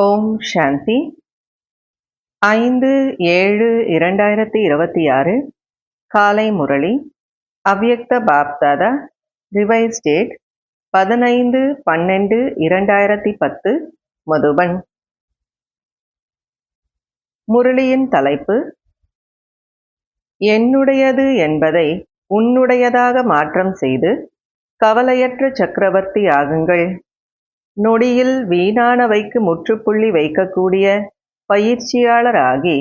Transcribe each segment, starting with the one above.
ஓம் சாந்தி. 5/7/2026 காலை முரளி. அவ்யக்த Bapdada. Revise date 15/12/2010 Madhuban. முரளியின் தலைப்பு: என்னுடையது என்பதை உன்னுடையதாக மாற்றம் செய்து கவலையற்ற சக்கரவர்த்தி ஆகுங்கள். நொடியில் வீணானவைக்கு முற்றுப்புள்ளி வைக்கக்கூடிய பயிற்சியாளர் ஆகி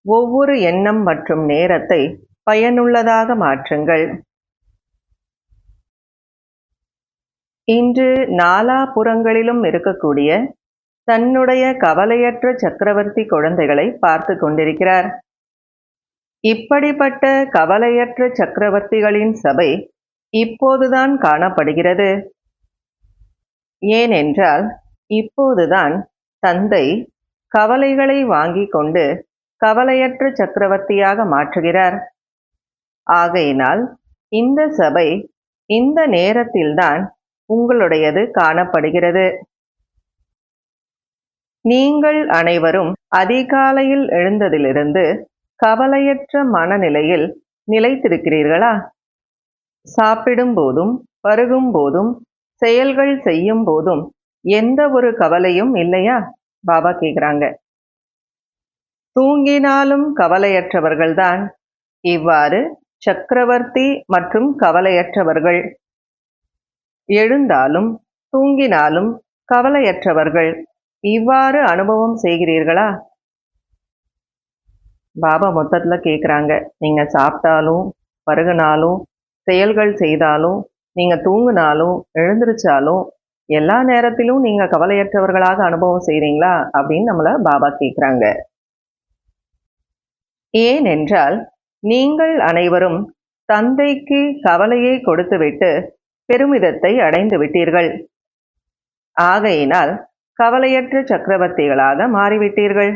ஒவ்வொரு எண்ணம் மற்றும் நேரத்தை பயனுள்ளதாக மாற்றுங்கள். இன்று நாலாபுறங்களிலும் இருக்கக்கூடிய தன்னுடைய கவலையற்ற சக்கரவர்த்தி குழந்தைகளை பார்த்து கொண்டிருக்கிறார். இப்படிப்பட்ட கவலையற்ற சக்கரவர்த்திகளின் சபை இப்போதுதான் காணப்படுகிறது. ஏனென்றால் இப்போதுதான் தந்தை கவலைகளை வாங்கி கொண்டு கவலையற்ற சக்கரவர்த்தியாக மாற்றுகிறார். ஆகையினால் இந்த சபை இந்த நேரத்தில்தான் உங்களுடையது காணப்படுகிறது. நீங்கள் அனைவரும் அதிகாலையில் எழுந்ததிலிருந்து கவலையற்ற மனநிலையில் நிலைத்திருக்கிறீர்களா? சாப்பிடும் போதும் பருகும் போதும் செயல்கள் செய்யும் போதும் எந்த ஒரு கவலையும் இல்லையா? பாபா கேட்குறாங்க. தூங்கினாலும் கவலையற்றவர்கள்தான். இவ்வாறு சக்கரவர்த்தி மற்றும் கவலையற்றவர்கள். எழுந்தாலும் தூங்கினாலும் கவலையற்றவர்கள். இவ்வாறு அனுபவம் செய்கிறீர்களா? பாபா மொத்தத்துல கேட்குறாங்க. நீங்க சாப்பிட்டாலும் பருகினாலும் செயல்கள் செய்தாலும் நீங்க தூங்கினாலும் எழுந்திருச்சாலும் எல்லா நேரத்திலும் நீங்க கவலையற்றவர்களாக அனுபவம் செய்றீங்களா அப்படின்னு நம்மள பாபா கேட்குறாங்க. ஏனென்றால் நீங்கள் அனைவரும் தந்தைக்கு கவலையை கொடுத்துவிட்டு பெருமிதத்தை அடைந்து விட்டீர்கள். ஆகையினால் கவலையற்ற சக்கரவர்த்திகளாக மாறிவிட்டீர்கள்.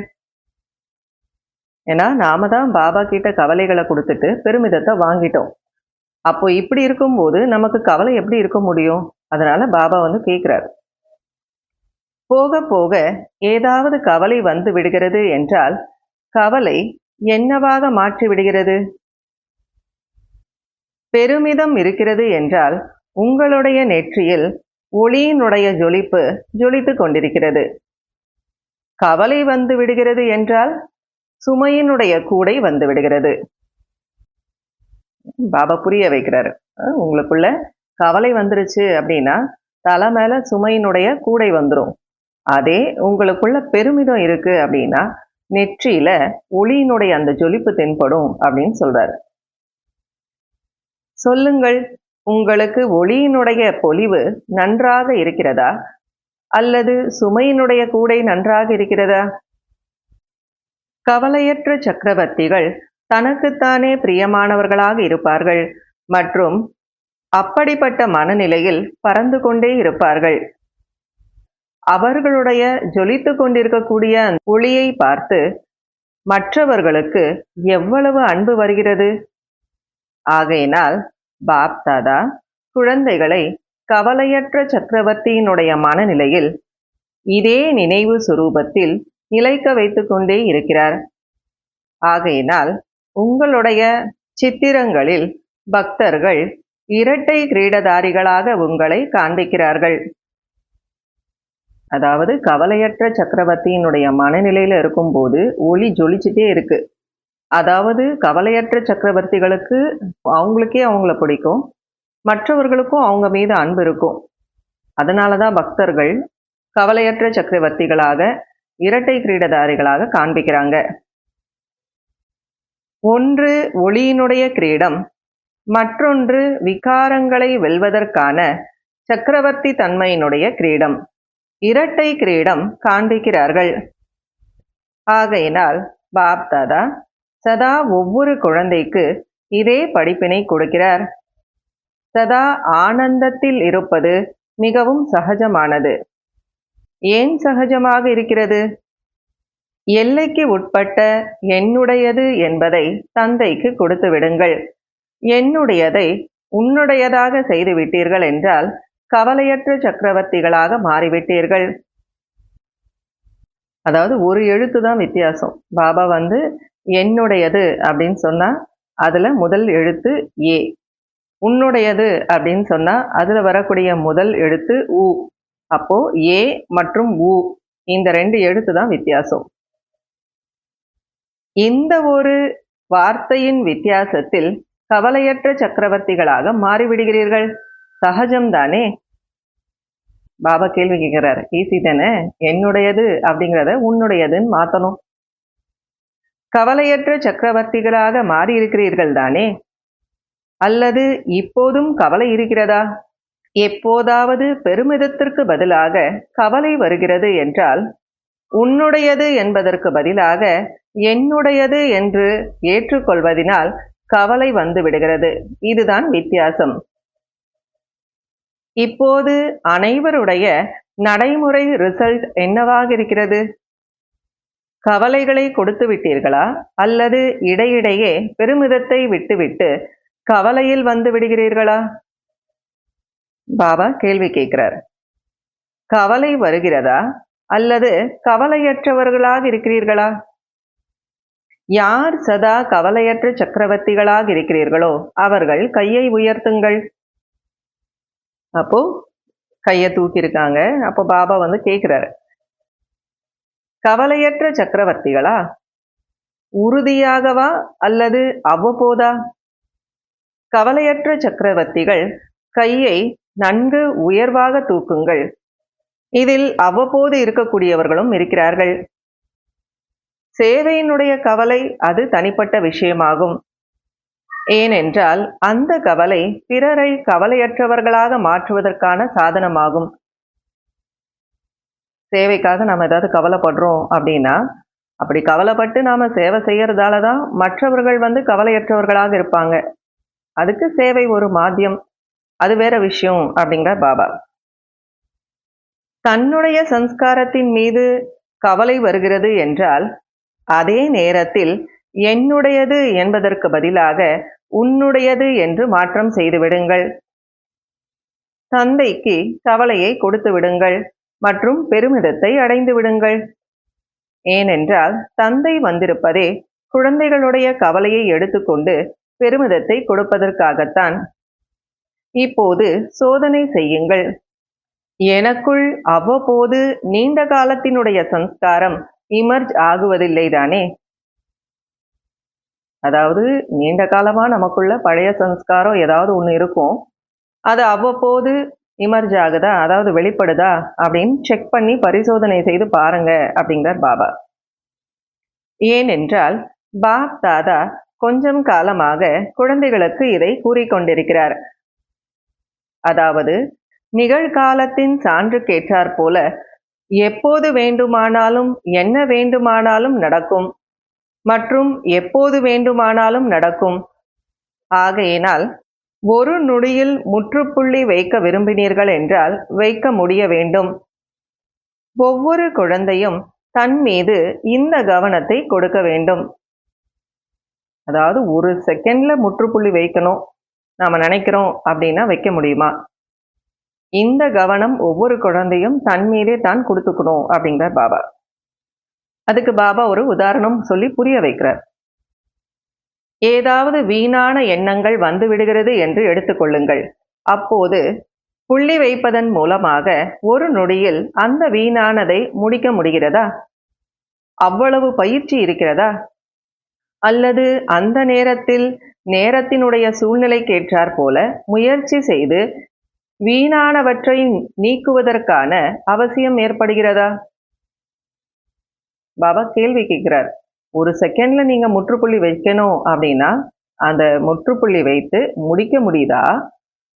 ஏன்னா நாம தான் பாபா கிட்ட கவலைகளை கொடுத்துட்டு பெருமிதத்தை வாங்கிட்டோம். அப்போ இப்படி இருக்கும்போது நமக்கு கவலை எப்படி இருக்க முடியும்? அதனால பாபா கேட்கிறார். போக போக ஏதாவது கவலை வந்து விடுகிறது என்றால் கவலை என்னவாக மாற்றி விடுகிறது? பெருமிதம் இருக்கிறது என்றால் உங்களுடைய நெற்றியில் ஒளியினுடைய ஜொலிப்பு ஜொலித்து கொண்டிருக்கிறது. கவலை வந்து விடுகிறது என்றால் சுமையினுடைய கூடை வந்து விடுகிறது. பாபா புரிய வைக்கிறாரு. உங்களுக்குள்ள கவலை வந்துருச்சு அப்படின்னா தலை மேல சுமையினுடைய கூடை வந்துடும். அதே உங்களுக்குள்ள பெருமிதம் இருக்கு அப்படின்னா நெற்றியில ஒளியினுடைய அந்த ஜொலிப்பு தென்படும் அப்படின்னு சொல்றாரு. சொல்லுங்கள், உங்களுக்கு ஒளியினுடைய பொலிவு நன்றாக இருக்கிறதா அல்லது சுமையினுடைய கூடை நன்றாக இருக்கிறதா? கவலையற்ற சக்கரவர்த்திகள் தனக்குத்தானே பிரியமானவர்களாக இருப்பார்கள் மற்றும் அப்படிப்பட்ட மனநிலையில் பறந்து கொண்டே இருப்பார்கள். அவர்களுடைய ஜொலித்து கொண்டிருக்கக்கூடிய ஒளியை பார்த்து மற்றவர்களுக்கு எவ்வளவு அன்பு வருகிறது. ஆகையினால் பாப்தாதா குழந்தைகளை கவலையற்ற சக்கரவர்த்தியினுடைய மனநிலையில் இதே நினைவு சுரூபத்தில் நிலைக்க வைத்து கொண்டே இருக்கிறார். ஆகையினால் உங்களுடைய சித்திரங்களில் பக்தர்கள் இரட்டை கிரீடதாரிகளாக உங்களை காண்பிக்கிறார்கள். அதாவது கவலையற்ற சக்கரவர்த்தியினுடைய மனநிலையில இருக்கும்போது ஒளி ஜொலிச்சுட்டே இருக்கு. அதாவது கவலையற்ற சக்கரவர்த்திகளுக்கு அவங்களுக்கே அவங்கள பிடிக்கும், மற்றவர்களுக்கும் அவங்க மீது அன்பு இருக்கும். அதனாலதான் பக்தர்கள் கவலையற்ற சக்கரவர்த்திகளாக இரட்டை கிரீடதாரிகளாக காண்பிக்கிறாங்க. ஒன்று ஒளியினுடைய கிரீடம், மற்றொன்று விகாரங்களை வெல்வதற்கான சக்கரவர்த்தி தன்மையினுடைய கிரீடம். இரட்டை கிரீடம் காண்பிக்கிறார்கள். ஆகையினால் பாப்தாதா சதா ஒவ்வொரு குழந்தைக்கு இதே படிப்பினை கொடுக்கிறார். சதா ஆனந்தத்தில் இருப்பது மிகவும் சகஜமானது. ஏன் சகஜமாக இருக்கிறது? எல்லைக்கு உட்பட்ட என்னுடையது என்பதை தந்தைக்கு கொடுத்து விடுங்கள். என்னுடையதை உன்னுடையதாக செய்து விட்டீர்கள் என்றால் கவலையற்ற சக்கரவர்த்திகளாக மாறிவிட்டீர்கள். அதாவது ஒரு எழுத்து தான் வித்தியாசம். பாபா வந்து என்னுடையது அப்படின்னு சொன்னா அதுல முதல் எழுத்து ஏ. உன்னுடையது அப்படின்னு சொன்னா அதுல வரக்கூடிய முதல் எழுத்து உ. அப்போ ஏ மற்றும் உ இந்த 2 எழுத்து தான் வித்தியாசம். இந்த ஒரு வார்த்தையின் வித்தியாசத்தில் கவலையற்ற சக்கரவர்த்திகளாக மாறிவிடுகிறீர்கள். சகஜம்தானே? பாபா கேள்வி கேட்கிறார். ஈஸி தானே? என்னுடையது அப்படிங்கிறத உன்னுடையதுன்னு மாத்தணும். கவலையற்ற சக்கரவர்த்திகளாக மாறி இருக்கிறீர்கள் தானே? அல்லது இப்போதும் கவலை இருக்கிறதா? எப்போதாவது பெருமிதத்திற்கு பதிலாக கவலை வருகிறது என்றால் உன்னுடையது என்பதற்கு பதிலாக என்னுடையது என்று ஏற்றுக்கொள்வதினால் கவலை வந்து விடுகிறது. இதுதான் வித்தியாசம். இப்போது அனைவருடைய நடைமுறை ரிசல்ட் என்னவாக இருக்கிறது? கவலைகளை கொடுத்து விட்டீர்களா அல்லது இடையிடையே பெருமிதத்தை விட்டுவிட்டு கவலையில் வந்து விடுகிறீர்களா? பாபா கேள்வி கேட்கிறார். கவலை வருகிறதா அல்லது கவலையற்றவர்களாக இருக்கிறீர்களா? யார் சதா கவலையற்ற சக்கரவர்த்திகளாக இருக்கிறீர்களோ அவர்கள் கையை உயர்த்துங்கள். அப்போ கையை தூக்கியிருக்காங்க. அப்போ பாபா வந்து கேட்கிறாரு, கவலையற்ற சக்கரவர்த்திகளா? உறுதியாகவா அல்லது அவ்வப்போதா? கவலையற்ற சக்கரவர்த்திகள் கையை நன்கு உயர்வாக தூக்குங்கள். இதில் அவ்வப்போது இருக்கக்கூடியவர்களும் இருக்கிறார்கள். சேவையினுடைய கவலை அது தனிப்பட்ட விஷயமாகும். ஏனென்றால் அந்த கவலை பிறரை கவலையற்றவர்களாக மாற்றுவதற்கான சாதனமாகும். சேவைக்காக நாம் ஏதாவது கவலைப்படுறோம் அப்படின்னா அப்படி கவலைப்பட்டு நாம சேவை செய்யறதால தான் மற்றவர்கள் வந்து கவலையற்றவர்களாக இருப்பாங்க. அதுக்கு சேவை ஒரு மாத்தியம், அது வேற விஷயம் அப்படிங்கிற பாபா. தன்னுடைய சம்ஸ்காரத்தின் மீது கவலை வருகிறது என்றால் அதே நேரத்தில் என்னுடையது என்பதற்கு பதிலாக உன்னுடையது என்று மாற்றம் செய்து விடுங்கள். தந்தைக்கு கவலையை கொடுத்து விடுங்கள் மற்றும் பெருமிதத்தை அடைந்து விடுங்கள். ஏனென்றால் தந்தை வந்திருப்பதே குழந்தைகளுடைய கவலையை எடுத்துக்கொண்டு பெருமிதத்தை கொடுப்பதற்காகத்தான். இப்போது சோதனை செய்யுங்கள். எனக்குள் அவ்வப்போது நீண்ட காலத்தினுடைய சம்ஸ்காரம் இமர்ஜ் ஆகுவதில்லைதானே? அதாவது நீண்ட காலமா நமக்குள்ள பழைய சம்ஸ்காரம் ஏதாவது ஒன்று இருக்கும், அது அவ்வப்போது இமர்ஜ் ஆகுதா, அதாவது வெளிப்படுதா அப்படின்னு செக் பண்ணி பரிசோதனை செய்து பாருங்க அப்படிங்கிறார் பாபா. ஏனென்றால் பாப் தாதா கொஞ்சம் காலமாக குழந்தைகளுக்கு இதை கூறிக்கொண்டிருக்கிறார். அதாவது நிகழ்காலத்தின் சான்றுக்கேற்றாற் போல எப்போது வேண்டுமானாலும் என்ன வேண்டுமானாலும் நடக்கும் மற்றும் எப்போது வேண்டுமானாலும் நடக்கும். ஆகையினால் ஒரு நொடியில் முற்றுப்புள்ளி வைக்க விரும்பினீர்கள் என்றால் வைக்க முடிய வேண்டும். ஒவ்வொரு குழந்தையும் தன் மீது இந்த கவனத்தை கொடுக்க வேண்டும். அதாவது ஒரு செகண்ட்ல முற்றுப்புள்ளி வைக்கணும் நாம நினைக்கிறோம் அப்படின்னா வைக்க முடியுமா? இந்த கவனம் ஒவ்வொரு குழந்தையும் தன் மீதே தான் கொடுத்துக்கணும் அப்படிங்கிற பாபா. அதுக்கு பாபா ஒரு உதாரணம் சொல்லி புரிய வைக்கிறார். ஏதாவது வீணான எண்ணங்கள் வந்து விடுகிறது என்று எடுத்துக்கொள்ளுங்கள். அப்போது புள்ளி வைப்பதன் மூலமாக ஒரு நொடியில் அந்த வீணானதை முடிக்க முடிகிறதா? அவ்வளவு பயிற்சி இருக்கிறதா? அல்லது அந்த நேரத்தில் நேரத்தினுடைய சூழ்நிலைக்கேற்றாற் போல முயற்சி செய்து வீணானவற்றை நீக்குவதற்கான அவசியம் ஏற்படுகிறதா? பாபா கேள்வி கேட்கிறார். ஒரு செகண்ட்ல நீங்க முற்றுப்புள்ளி வைக்கணும் அப்படின்னா அந்த முற்றுப்புள்ளி வைத்து முடிக்க முடியுதா?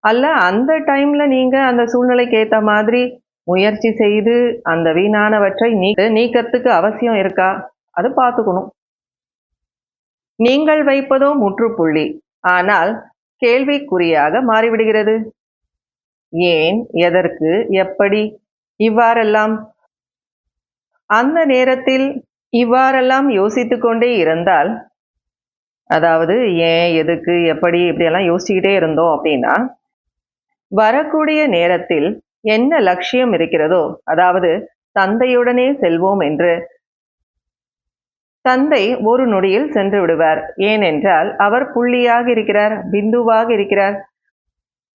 அல்ல அந்த டைம்ல நீங்க அந்த சூழ்நிலைக்கு ஏற்ற மாதிரி முயற்சி செய்து அந்த வீணானவற்றை நீக்கிறதுக்கு அவசியம் இருக்கா? அது பார்த்துக்கணும். நீங்கள் வைப்பதோ முற்றுப்புள்ளி, ஆனால் கேள்விக்குறியாக மாறிவிடுகிறது. ஏன், எதற்கு, எப்படி, இவ்வாறெல்லாம் அந்த நேரத்தில் இவ்வாறெல்லாம் யோசித்து கொண்டே இருந்தால், அதாவது ஏன், எதுக்கு, எப்படி இப்படியெல்லாம் யோசிச்சுக்கிட்டே இருந்தோம் அப்படின்னா வரக்கூடிய நேரத்தில் என்ன லட்சியம் இருக்கிறதோ, அதாவது தந்தையுடனே செல்வோம் என்று தந்தை ஒரு நொடியில் சென்று விடுவார். ஏனென்றால் அவர் புள்ளியாக இருக்கிறார், பிந்துவாக இருக்கிறார்.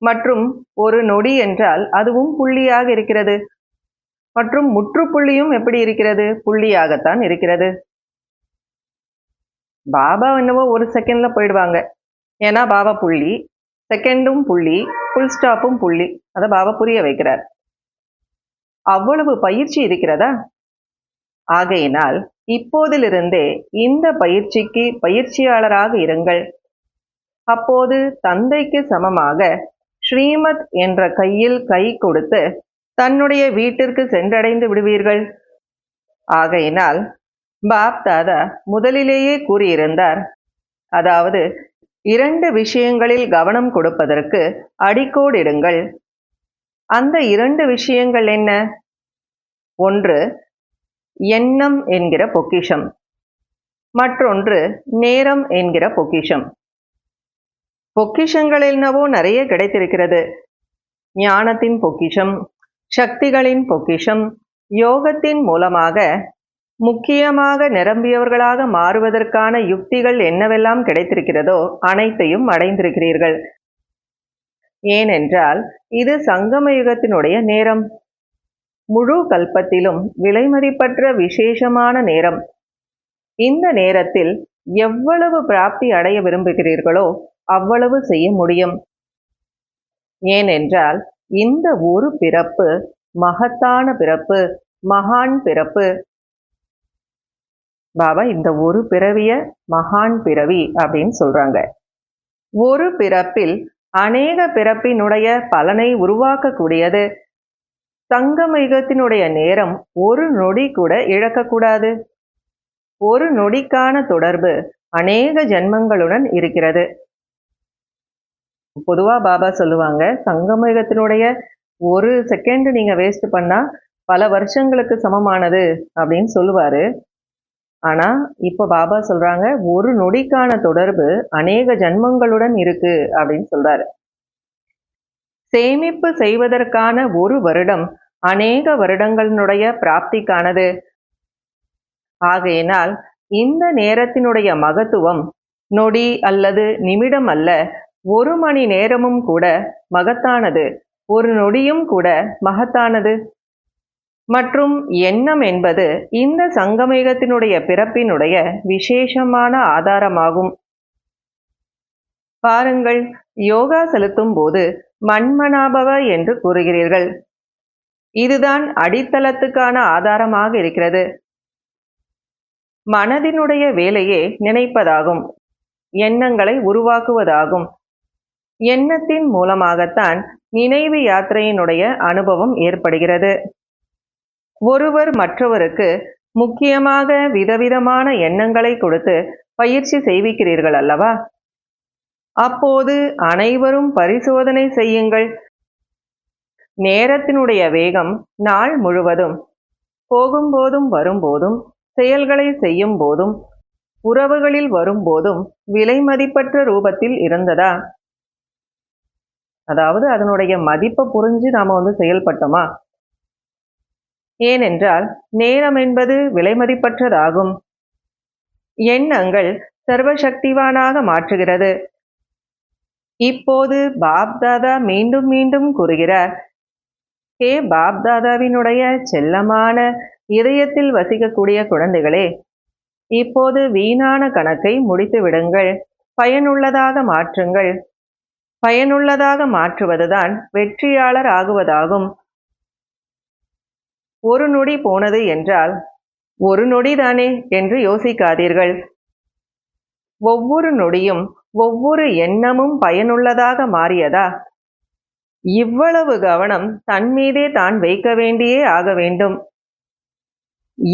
மற்றும் ஒரு நொடி என்றால் அதுவும் புள்ளியாக இருக்கிறது. மற்றும் முற்றுப்புள்ளியும் எப்படி இருக்கிறது? புள்ளியாகத்தான் இருக்கிறது. பாபா என்னவோ ஒரு செகண்ட்ல போயிடுவாங்க. ஏன்னா பாபா புள்ளி, செகண்டும் புள்ளி, ஃபுல் ஸ்டாப்பும் புள்ளி. அதை பாபா புரிய வைக்கிறார். அவ்வளவு பயிற்சி இருக்கிறதா? ஆகையினால் இப்போதிலிருந்தே இந்த பயிற்சிக்கு பயிற்சியாளராக இருங்கள். அப்போது தந்தைக்கு சமமாக ஸ்ரீமத் என்ற கையில் கை கொடுத்து தன்னுடைய வீட்டிற்கு சென்றடைந்து விடுவீர்கள். ஆகையினால் பாப் தாதா முதலிலேயே கூறியிருந்தார், அதாவது 2 விஷயங்களில் கவனம் கொடுப்பதற்கு அடிக்கோடிடுங்கள். அந்த 2 விஷயங்கள் என்ன? ஒன்று எண்ணம் என்கிற பொக்கிஷம், மற்றொன்று நேரம் என்கிற பொக்கிஷம். பொக்கிஷங்கள் என்னவோ நிறைய கிடைத்திருக்கிறது. ஞானத்தின் பொக்கிஷம், சக்திகளின் பொக்கிஷம், யோகத்தின் மூலமாக முக்கியமாக நிரம்பியவர்களாக மாறுவதற்கான யுக்திகள் என்னவெல்லாம் கிடைத்திருக்கிறதோ அனைத்தையும் அடைந்திருக்கிறீர்கள். ஏனென்றால் இது சங்கம யுகத்தினுடைய நேரம். முழு கல்பத்திலும் விலைமதிப்பற்ற விசேஷமான நேரம். இந்த நேரத்தில் எவ்வளவு பிராப்தி அடைய விரும்புகிறீர்களோ அவ்வளவு செய்ய முடியும். ஏனென்றால் இந்த ஒரு பிறப்பு மகத்தான பிறப்பு, மகான் பிறப்பு. பாபா இந்த ஒரு பிறவிய மகான் பிறவி அப்படின்னு சொல்றாங்க. ஒரு பிறப்பில் அநேக பிறப்பினுடைய பலனை உருவாக்கக்கூடியது. சங்கம யுகத்தினுடைய நேரம் ஒரு நொடி கூட இழக்கக்கூடாது. ஒரு நொடிக்கான தொடர்பு அநேக ஜென்மங்களுடன் இருக்கிறது. பொதுவா பாபா சொல்லுவாங்க, சங்கம யுகத்தினுடைய ஒரு செகண்ட் நீங்க வேஸ்ட் பண்ணா பல வருஷங்களுக்கு சமமானது அப்படின்னு சொல்லுவாரு. ஆனா இப்ப பாபா சொல்றாங்க, ஒரு நொடிக்கான தொடர்பு அநேக ஜன்மங்களுடன் இருக்கு அப்படின்னு சொல்றாரு. சேமிப்பு செய்வதற்கான ஒரு வருடம் அநேக வருடங்களினுடைய பிராப்திக்கானது. ஆகையினால் இந்த நேரத்தினுடைய மகத்துவம் நொடி அல்லது நிமிடம் அல்ல, 1 மணி நேரமும் கூட மகத்தானது, ஒரு நொடியும் கூட மகத்தானது. மற்றும் எண்ணம் என்பது இந்த சங்கமயுகத்தினுடைய பிறப்பினுடைய விசேஷமான ஆதாரமாகும். பாருங்கள், யோகா செலுத்தும் போது மன்மனாபவ என்று கூறுகிறீர்கள். இதுதான் அடித்தளத்துக்கான ஆதாரமாக இருக்கிறது. மனதினுடைய வேலையே நினைப்பதாகும், எண்ணங்களை உருவாக்குவதாகும். எண்ணத்தின் மூலமாகத்தான் நினைவு யாத்திரையினுடைய அனுபவம் ஏற்படுகிறது. ஒருவர் மற்றவருக்கு முக்கியமாக விதவிதமான எண்ணங்களை கொடுத்து பயிற்சி செய்விக்கிறீர்கள் அல்லவா? அப்போது அனைவரும் பரிசோதனை செய்யுங்கள். நேரத்தினுடைய வேகம் நாள் முழுவதும், போகும்போதும் வரும்போதும், செயல்களை செய்யும் போதும், உறவுகளில் வரும்போதும் விலை மதிப்பற்ற ரூபத்தில் இருந்ததா? அதாவது அதனுடைய மதிப்பை புரிஞ்சு நாம செயல்பட்டோமா? ஏனென்றால் நேரம் என்பது விலை மதிப்பற்றதாகும். எண்ணங்கள் சர்வசக்திவானாக மாற்றுகிறது. இப்போது பாப்தாதா மீண்டும் மீண்டும் கூறுகிறார், ஹே பாப்தாதாவினுடைய செல்லமான இதயத்தில் வசிக்கக்கூடிய குழந்தைகளே, இப்போது வீணான கணக்கை முடித்து விடுங்கள், பயனுள்ளதாக மாற்றுங்கள். பயனுள்ளதாக மாற்றுவதுதான் வெற்றியாளர் ஆகுவதாகும். ஒரு நொடி போனது என்றால் ஒரு நொடிதானே என்று யோசிக்காதீர்கள். ஒவ்வொரு நொடியும் ஒவ்வொரு எண்ணமும் பயனுள்ளதாக மாறியதா? இவ்வளவு கவனம் தன் மீதே தான் வைக்க வேண்டியே ஆக வேண்டும்.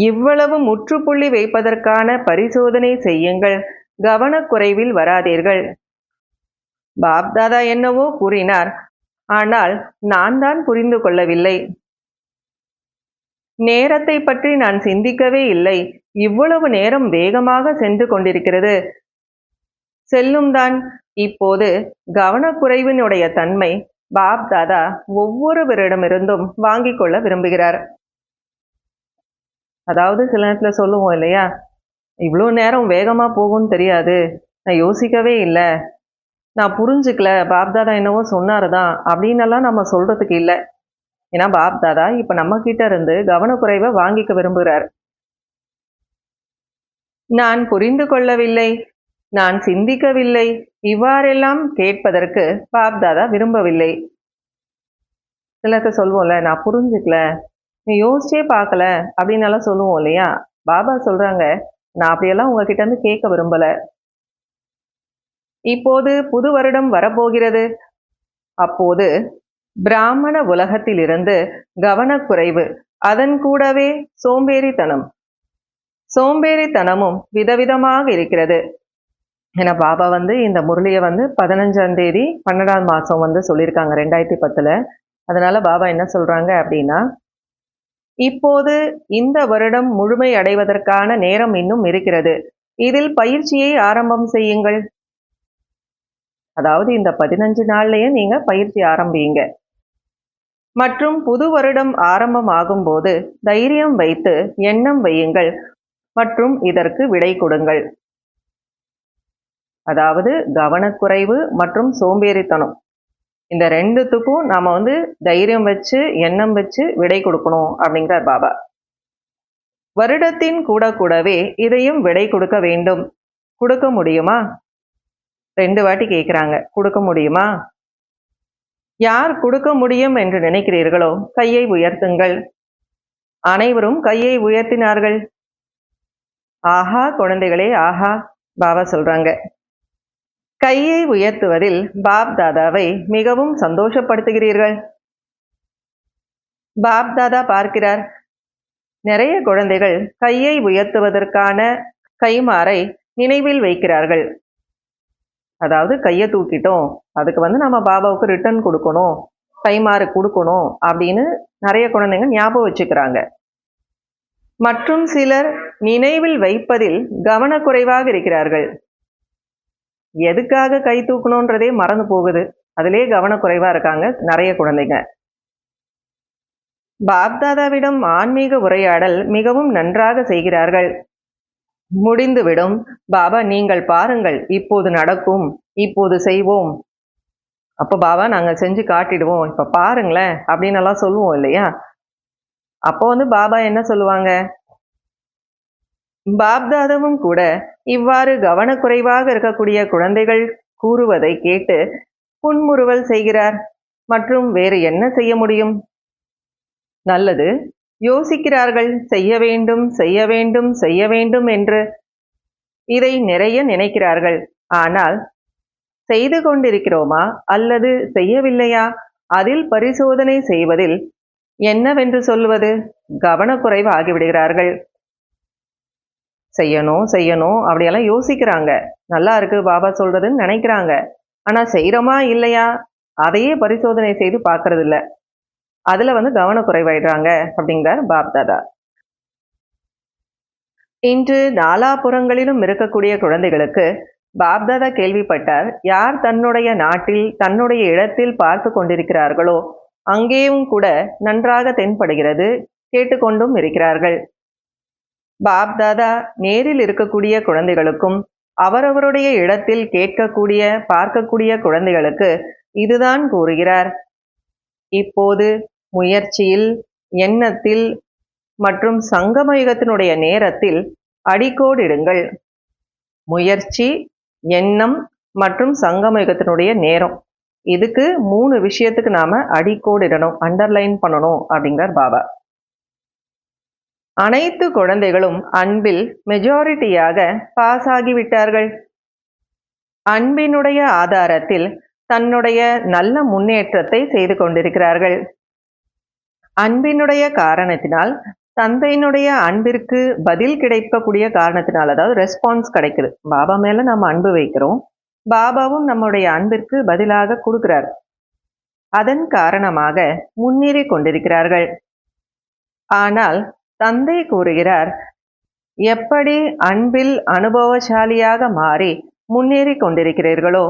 இவ்வளவு முற்றுப்புள்ளி வைப்பதற்கான பரிசோதனை செய்யுங்கள். கவனக்குறைவில் வராதீர்கள். பாப்தாதா என்னவோ கூறினார், ஆனால் நான் தான் புரிந்து கொள்ளவில்லை. நேரத்தை பற்றி நான் சிந்திக்கவே இல்லை. இவ்வளவு நேரம் வேகமாக சென்று கொண்டிருக்கிறது. செல்லும் தான். இப்போது கவனக்குறைவினுடைய தன்மை பாப்தாதா ஒவ்வொருவரிடமிருந்தும் வாங்கிக் கொள்ள விரும்புகிறார். அதாவது சில நேரத்தில் சொல்லுவோம் இல்லையா, இவ்வளோ நேரம் வேகமா போகும்னு தெரியாது. நான் யோசிக்கவே இல்ல. நான் புரிஞ்சுக்கல. பாப்தாதா என்னவோ சொன்னாரு தான் அப்படின்னெல்லாம் நம்ம சொல்றதுக்கு இல்ல. ஏன்னா பாப்தாதா இப்ப நம்ம கிட்ட இருந்து கவனக்குறைவ வாங்கிக்க விரும்புறார். நான் புரிந்து கொள்ளவில்லை. நான் சிந்திக்கவில்லை. இவ்வாறெல்லாம் கேட்பதற்கு பாப்தாதா விரும்பவில்லை. சிலருக்கு சொல்வோம்ல, நான் புரிஞ்சுக்கல, நீ யோசிச்சே பார்க்கல அப்படின்னெல்லாம் சொல்லுவோம் இல்லையா? பாபா சொல்றாங்க, நான் அப்படியெல்லாம் உங்ககிட்ட இருந்து கேட்க விரும்பல. இப்போது புது வருடம் வரப்போகிறது. அப்போது பிராமண உலகத்திலிருந்து கவனக்குறைவு, அதன் கூடவே சோம்பேறித்தனம். சோம்பேறித்தனமும் விதவிதமாக இருக்கிறது. ஏன்னா பாபா இந்த முரளியை 15ஆம் தேதி 12ஆம் மாசம் சொல்லியிருக்காங்க 2010. அதனால பாபா என்ன சொல்றாங்க அப்படின்னா, இப்போது இந்த வருடம் முழுமை அடைவதற்கான நேரம் இன்னும் இருக்கிறது. இதில் பயிற்சியை ஆரம்பம் செய்யுங்கள். அதாவது இந்த 15 நாள்லயே நீங்க பயிற்சி ஆரம்பிங்க. மற்றும் புது வருடம் ஆரம்பம் ஆகும்போது தைரியம் வைத்து எண்ணம் வையுங்கள் மற்றும் இதற்கு விடை கொடுங்கள். அதாவது கவனக்குறைவு மற்றும் சோம்பேறித்தனம், இந்த ரெண்டுத்துக்கும் நாம தைரியம் வச்சு எண்ணம் வச்சு விடை கொடுக்கணும் அப்படிங்கிறார் பாபா. வருடத்தின் கூடவே இதையும் விடை கொடுக்க வேண்டும். கொடுக்க முடியுமா? 2 வாட்டி கேட்கிறாங்க. கொடுக்க முடியுமா? யார் கொடுக்க முடியும் என்று நினைக்கிறீர்களோ கையை உயர்த்துங்கள். அனைவரும் கையை உயர்த்தினார்கள். ஆஹா குழந்தைகளே, ஆஹா. பாபா சொல்றாங்க, கையை உயர்த்துவதில் பாப் தாதாவை மிகவும் சந்தோஷப்படுத்துகிறீர்கள். பாப் தாதா பார்க்கிறார், நிறைய குழந்தைகள் கையை உயர்த்துவதற்கான கைமாறை நினைவில் வைக்கிறார்கள். அதாவது கையை தூக்கிட்டோம், அதுக்கு நம்ம பாபாவுக்கு ரிட்டர்ன் கொடுக்கணும், கைமாறு கொடுக்கணும் அப்படின்னு நிறைய குழந்தைங்க ஞாபகம் வச்சுக்கிறாங்க. மற்றும் சிலர் நினைவில் வைப்பதில் கவனக்குறைவாக இருக்கிறார்கள். எதுக்காக கை தூக்கணுன்றதே மறந்து போகுது. அதிலே கவனக்குறைவா இருக்காங்க நிறைய குழந்தைங்க. பாப்தாதாவிடம் ஆன்மீக உரையாடல் மிகவும் நன்றாக செய்கிறார்கள். முடிந்துவிடும். பாபா நீங்கள் பாருங்கள், இப்போது நடக்கும், இப்போது செய்வோம். அப்ப பாபா நாங்க செஞ்சு காட்டிடுவோம், இப்ப பாருங்களேன் அப்படின்னு எல்லாம் சொல்லுவோம் இல்லையா? அப்போ பாபா என்ன சொல்லுவாங்க? பாப்தாதாவும் கூட இவ்வாறு கவனக்குறைவாக இருக்கக்கூடிய குழந்தைகள் கூறுவதை கேட்டு புன்முறுவல் செய்கிறார். மற்றும் வேறு என்ன செய்ய முடியும்? நல்லது, யோசிக்கிறார்கள், செய்ய வேண்டும் செய்ய வேண்டும் செய்ய வேண்டும் என்று. இதை நிறைய நினைக்கிறார்கள். ஆனால் செய்து கொண்டிருக்கிறோமா அல்லது செய்யவில்லையா, அதில் பரிசோதனை செய்வதில் என்னவென்று சொல்வது? கவனக்குறைவு ஆகிவிடுகிறார்கள். செய்யணும் செய்யணும் அப்படியெல்லாம் யோசிக்கிறாங்க. நல்லா இருக்கு பாபா சொல்றதுன்னு நினைக்கிறாங்க. ஆனா செய்யறோமா இல்லையா அதையே பரிசோதனை செய்து பார்க்கறது இல்ல. அதுல கவனக்குறைவாயிடுறாங்க அப்படிங்கிறார் பாப்தாதா. இன்று நாலாபுறங்களிலும் இருக்கக்கூடிய குழந்தைகளுக்கு பாப்தாதா கேள்விப்பட்டார், யார் தன்னுடைய நாட்டில் தன்னுடைய இடத்தில் பார்த்து கொண்டிருக்கிறார்களோ அங்கேயும் கூட நன்றாக தென்படுகிறது, கேட்டுக்கொண்டும் இருக்கிறார்கள். பாப்தாதா நேரில் இருக்கக்கூடிய குழந்தைகளுக்கும் அவரவருடைய இடத்தில் கேட்கக்கூடிய பார்க்கக்கூடிய குழந்தைகளுக்கு இதுதான் கூறுகிறார். இப்போது முயற்சியில், எண்ணத்தில் மற்றும் சங்கமயுகத்தினுடைய நேரத்தில் அடிக்கோடிடுங்கள். முயற்சி, எண்ணம் மற்றும் சங்கமயுகத்தினுடைய நேரம், இதுக்கு 3 விஷயத்துக்கு நாம அடிக்கோடிடணும், அண்டர்லைன் பண்ணணும் அப்படிங்கிறார் பாபா. அனைத்து குழந்தைகளும் அன்பில் மெஜாரிட்டியாக பாஸ் ஆகிவிட்டார்கள். அன்பினுடைய ஆதாரத்தில் தன்னுடைய நல்ல முன்னேற்றத்தை செய்து கொண்டிருக்கிறார்கள். அன்பினுடைய காரணத்தினால், தந்தையினுடைய அன்பிற்கு பதில் கிடைக்கக்கூடிய காரணத்தினால், அதாவது ரெஸ்பான்ஸ் கிடைக்குது. பாபா மேல நம்ம அன்பு வைக்கிறோம், பாபாவும் நம்முடைய அன்பிற்கு பதிலாக கொடுக்கிறார். அதன் காரணமாக முன்னேறி கொண்டிருக்கிறார்கள். ஆனால் தந்தை கூறுகிறார், எப்படி அன்பில் அனுபவசாலியாக மாறி முன்னேறி கொண்டிருக்கிறீர்களோ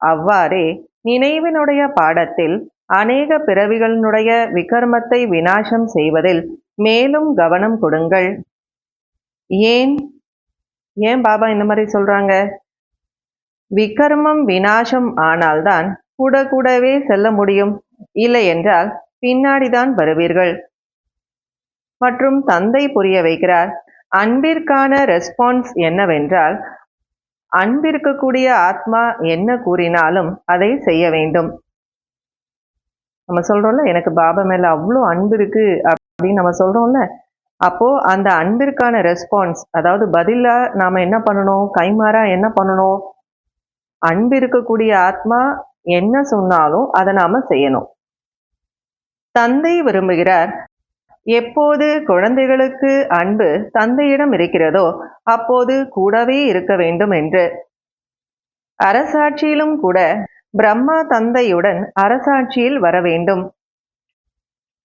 அவ்வாறே நினைவினுடைய பாடத்தில் அநேக பிறவிகளினுடைய விகர்மத்தை விநாசம் செய்வதில் மேலும் கவனம் கொடுங்கள். ஏன்? ஏன் பாபா இந்த மாதிரி சொல்றாங்க? விகர்மம் விநாசம் ஆனால்தான் கூட கூடவே செல்ல முடியும், இல்லை என்றால் பின்னாடிதான் வருவீர்கள். மற்றும் தந்தை புரிய வைக்கிறார், அன்பிற்கான ரெஸ்பான்ஸ் என்னவென்றால், அன்பிற்கக்கூடிய ஆத்மா என்ன கூறினாலும் அதை செய்ய வேண்டும். நம்ம சொல்றோம்ல, எனக்கு பாபா மேல அவ்வளோ அன்பு இருக்கு அப்படின்னு நம்ம சொல்றோம்ல, அப்போ அந்த அன்பிற்கான ரெஸ்பான்ஸ், அதாவது பதிலா நாம என்ன பண்ணணும், கைமாறா என்ன பண்ணணும், அன்பு இருக்கக்கூடிய ஆத்மா என்ன சொன்னாலும் அதை நாம செய்யணும். தந்தை விரும்புகிறார், எப்போது குழந்தைகளுக்கு அன்பு தந்தையிடம் இருக்கிறதோ அப்போது கூடவே இருக்க வேண்டும் என்று. அரசாட்சியிலும் கூட பிரம்மா தந்தையுடன் அரசாட்சியில் வர வேண்டும்.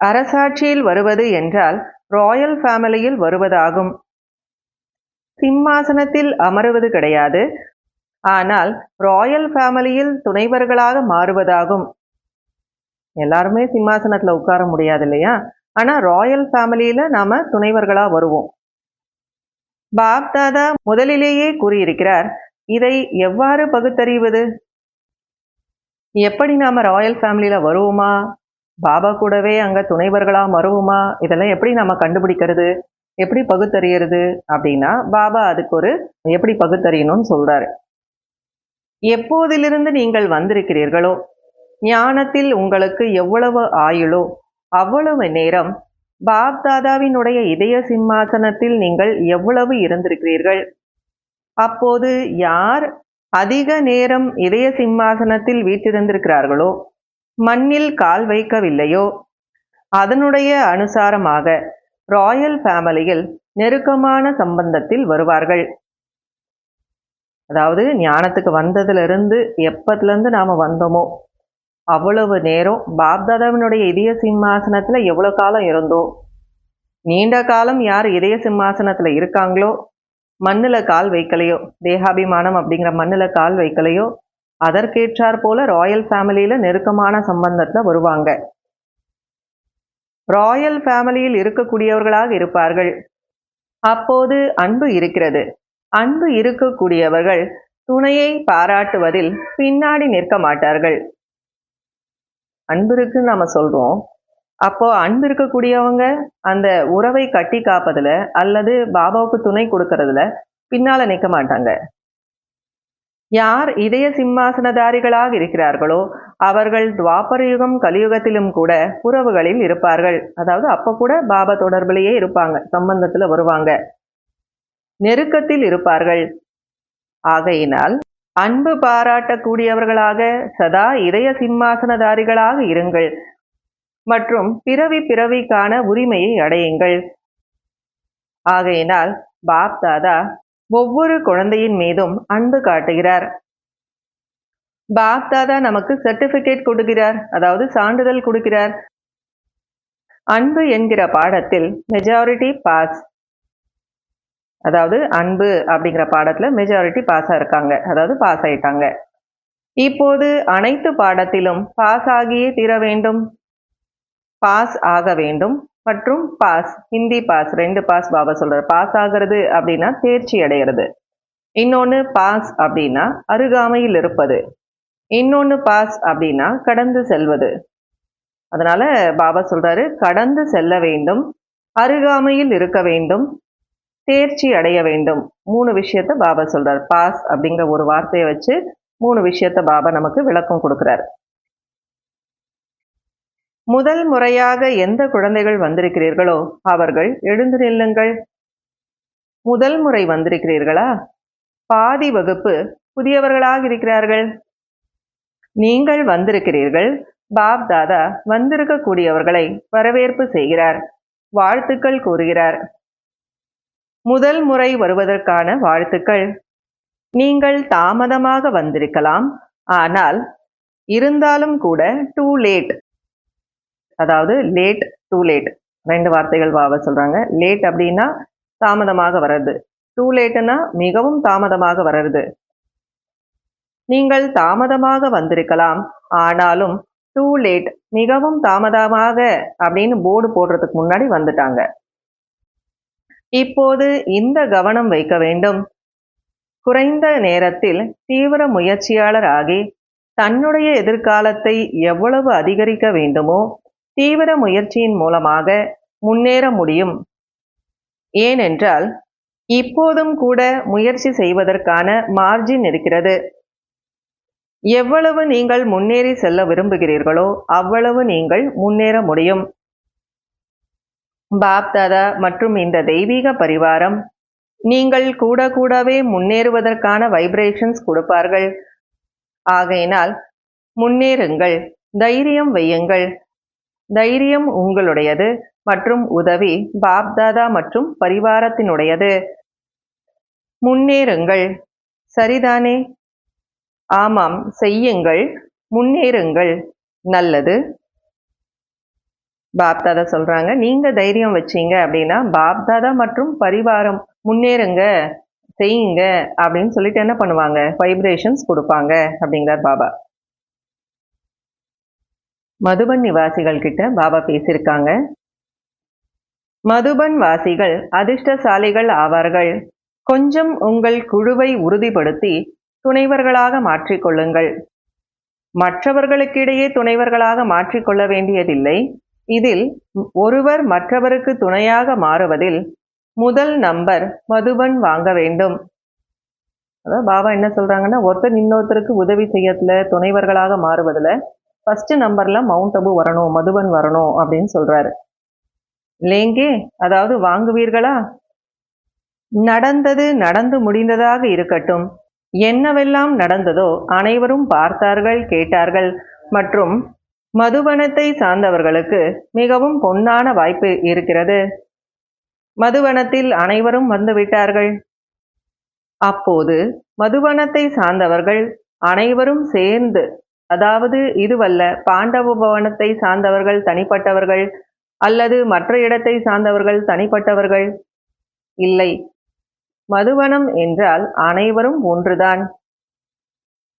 அரசாட்சியில் வருவது என்றால் ராயல் ஃபேமிலியில் வருவதாகும். சிம்மாசனத்தில் அமருவது கிடையாது, ஆனால் ராயல் ஃபேமிலியில் துணைவர்களாக மாறுவதாகும். எல்லாருமே சிம்மாசனத்துல உட்கார முடியாது இல்லையா? ஆனா ராயல் ஃபேமிலியில நாம துணைவர்களா வருவோம். பாப் தாதா முதலிலேயே கூறியிருக்கிறார், இதை எவ்வாறு பகுத்தறிவது? எப்படி நாம ராயல் ஃபேமிலியில வருவோமா, பாபா கூடவே அங்க துணைவர்களா வருவோமா, இதெல்லாம் எப்படி நாம கண்டுபிடிக்கிறது, எப்படி பகுத்தறியறது அப்படின்னா, பாபா அதுக்கு ஒரு எப்படி பகுத்தறியணும்னு சொல்றாரு. எப்போதிலிருந்து நீங்கள் வந்திருக்கிறீர்களோ, ஞானத்தில் உங்களுக்கு எவ்வளவு ஆயுளோ அவ்வளவு நேரம் பாப் தாதாவினுடைய இதய சிம்மாசனத்தில் நீங்கள் எவ்வளவு இருந்திருக்கிறீர்கள். அப்போது யார் அதிக நேரம் இதய சிம்மாசனத்தில் வீற்றிருந்திருக்கிறார்களோ, மண்ணில் கால் வைக்கவில்லையோ, அதனுடைய அனுசாரமாக ராயல் ஃபேமிலியில் நெருக்கமான சம்பந்தத்தில் வருவார்கள். அதாவது ஞானத்துக்கு வந்ததிலிருந்து எப்பத்திலிருந்து நாம வந்தோமோ அவ்வளவு நேரம் பாப்தாதாவினுடைய இதய சிம்மாசனத்துல எவ்வளவு காலம் இருந்தோம். நீண்ட காலம் யார் இதய சிம்மாசனத்துல இருக்காங்களோ, மண்ணுல கால் வைக்கலையோ, தேகாபிமானம் அப்படிங்கிற மண்ணுல கால் வைக்கலையோ, அதற்கேற்றார் போல ராயல் ஃபேமிலியில நெருக்கமான சம்பந்தத்துல வருவாங்க. ராயல் ஃபேமிலியில் இருக்கக்கூடியவர்களாக இருப்பார்கள். அப்போது அன்பு இருக்கிறது. அன்பு இருக்கக்கூடியவர்கள் துணையை பாராட்டுவதில் பின்னாடி நிற்க மாட்டார்கள். அன்பு இருக்குன்னு நாம சொல்றோம். அப்போ அன்பு இருக்கக்கூடியவங்க அந்த உறவை கட்டி காப்பதுல அல்லது பாபாவுக்கு துணை கொடுக்கறதுல பின்னால நிற்க மாட்டாங்க. யார் இதய சிம்மாசனதாரிகளாக இருக்கிறார்களோ அவர்கள் துவாபர யுகம் கலியுகத்திலும் கூட உறவுகளில் இருப்பார்கள். அதாவது அப்ப கூட பாபா தொடர்பிலேயே இருப்பாங்க, சம்பந்தத்துல வருவாங்க, நெருக்கத்தில் இருப்பார்கள். ஆகையினால் அன்பு பாராட்டக்கூடியவர்களாக சதா இதய சிம்மாசனதாரிகளாக இருங்கள் மற்றும் பிறவி பிறவிக்கான உரிமையை அடையுங்கள். ஆகையினால் பாப் தாதா ஒவ்வொரு குழந்தையின் மீதும் அன்பு காட்டுகிறார். பாப் தாதா நமக்கு சர்டிபிகேட் கொடுக்கிறார், அதாவது சான்றிதழ் கொடுக்கிறார். அன்பு என்கிற பாடத்தில் மெஜாரிட்டி பாஸ், அதாவது அன்பு அப்படிங்கிற பாடத்துல மெஜாரிட்டி பாஸா இருக்காங்க, அதாவது பாஸ் ஆயிட்டாங்க. இப்போது அனைத்து பாடத்திலும் பாஸ் ஆகியே தீர வேண்டும். பாஸ் ஆக வேண்டும் மற்றும் பாஸ், ஹிந்தி பாஸ், 2 பாஸ் பாபா சொல்றாரு. பாஸ் ஆகிறது அப்படின்னா தேர்ச்சி அடைகிறது, இன்னொன்னு பாஸ் அப்படின்னா அருகாமையில் இருப்பது, இன்னொன்னு பாஸ் அப்படின்னா கடந்து செல்வது. அதனால பாபா சொல்றாரு, கடந்து செல்ல வேண்டும், அருகாமையில் இருக்க வேண்டும், தேர்ச்சி அடைய வேண்டும். 3 விஷயத்த பாபா சொல்றாரு. பாஸ் அப்படிங்கிற ஒரு வார்த்தையை வச்சு 3 விஷயத்த பாபா நமக்கு விளக்கம் கொடுக்கிறார். முதல் முறையாக எந்த குழந்தைகள் வந்திருக்கிறீர்களோ அவர்கள் எழுந்து நில்லுங்கள். முதல் முறை வந்திருக்கிறீர்களா? பாதி வகுப்பு புதியவர்களாக இருக்கிறார்கள். நீங்கள் வந்திருக்கிறீர்கள். பாப் தாதா வந்திருக்கக்கூடியவர்களை வரவேற்பு செய்கிறார், வாழ்த்துக்கள் கூறுகிறார். முதல் முறை வருவதற்கான வாழ்த்துக்கள். நீங்கள் தாமதமாக வந்திருக்கலாம், ஆனால் இருந்தாலும் கூட டூ லேட், அதாவது லேட் டூ லேட் 2 வார்த்தைகள் பாபா சொல்றாங்க. லேட் அப்படின்னா தாமதமாக வர்றது, டூ லேட்னா மிகவும் தாமதமாக வர்றது. நீங்கள் தாமதமாக வந்திருக்கலாம், ஆனாலும் டூ லேட், மிகவும் தாமதமாக அப்படின்னு போர்டு போடுறதுக்கு முன்னாடி வந்துட்டாங்க. இப்போது இந்த கவனம் வைக்க வேண்டும். குறைந்த நேரத்தில் தீவிர முயற்சியாளர் ஆகி தன்னுடைய எதிர்காலத்தை எவ்வளவு அதிகரிக்க வேண்டுமோ தீவிர முயற்சியின் மூலமாக முன்னேற முடியும். ஏனென்றால் இப்போதும் கூட முயற்சி செய்வதற்கான மார்ஜின் இருக்கிறது. எவ்வளவு நீங்கள் முன்னேறி செல்ல விரும்புகிறீர்களோ அவ்வளவு நீங்கள் முன்னேற முடியும். பாப் தாதா மற்றும் இந்த தெய்வீக பரிவாரம் நீங்கள் கூடவே முன்னேறுவதற்கான வைப்ரேஷன்ஸ் கொடுப்பார்கள். ஆகையினால் முன்னேறுங்கள், தைரியம் வையுங்கள். தைரியம் உங்களுடையது மற்றும் உதவி பாப் தாதா மற்றும் பரிவாரத்தினுடையது. முன்னேறுங்கள், சரிதானே? ஆமாம், செய்யுங்கள், முன்னேறுங்கள். நல்லது. பாப் தாதா சொல்றாங்க, நீங்க தைரியம் வச்சீங்க அப்படின்னா பாப் தாதா மற்றும் பரிவாரம் முன்னேறுங்க, செய்யுங்க அப்படின்னு சொல்லிட்டு என்ன பண்ணுவாங்க? வைப்ரேஷன்ஸ் கொடுப்பாங்க அப்படிங்கிறார் பாபா. மதுபன் நிவாசிகள் கிட்ட பாபா பேசியிருக்காங்க. மதுபன் வாசிகள் அதிர்ஷ்டசாலிகள் ஆவார்கள். கொஞ்சம் உங்கள் குழுவை உறுதிப்படுத்தி துணைவர்களாக மாற்றிக்கொள்ளுங்கள். மற்றவர்களுக்கிடையே துணைவர்களாக மாற்றிக்கொள்ள வேண்டியதில்லை. இதில் ஒருவர் மற்றவருக்கு துணையாக மாறுவதில் முதல் நம்பர் மதுபன் வாங்க வேண்டும். அதாவது பாபா என்ன சொல்றாங்கன்னா, ஒருத்தர் இன்னொருத்தருக்கு உதவி செய்யறதுல துணைவர்களாக மாறுவதில் ஃபர்ஸ்ட் நம்பர்ல மவுண்ட் அபு வரணும், மதுபன் வரணும் அப்படின்னு சொல்றாரு. லேங்கே, அதாவது வாங்குவீர்களா? நடந்தது நடந்து முடிந்ததாக இருக்கட்டும். என்னவெல்லாம் நடந்ததோ அனைவரும் பார்த்தார்கள், கேட்டார்கள் மற்றும் மதுவனத்தை சார்ந்தவர்களுக்கு மிகவும் பொன்னான வாய்ப்பு இருக்கிறது. மதுவனத்தில் அனைவரும் வந்துவிட்டார்கள். அப்போது மதுவனத்தை சார்ந்தவர்கள் அனைவரும் சேர்ந்து, அதாவது இதுவல்ல பாண்டவ பவனத்தை சார்ந்தவர்கள் தனிப்பட்டவர்கள் அல்லது மற்ற இடத்தை சார்ந்தவர்கள் தனிப்பட்டவர்கள் இல்லை. மதுவனம் என்றால் அனைவரும் ஒன்றுதான்.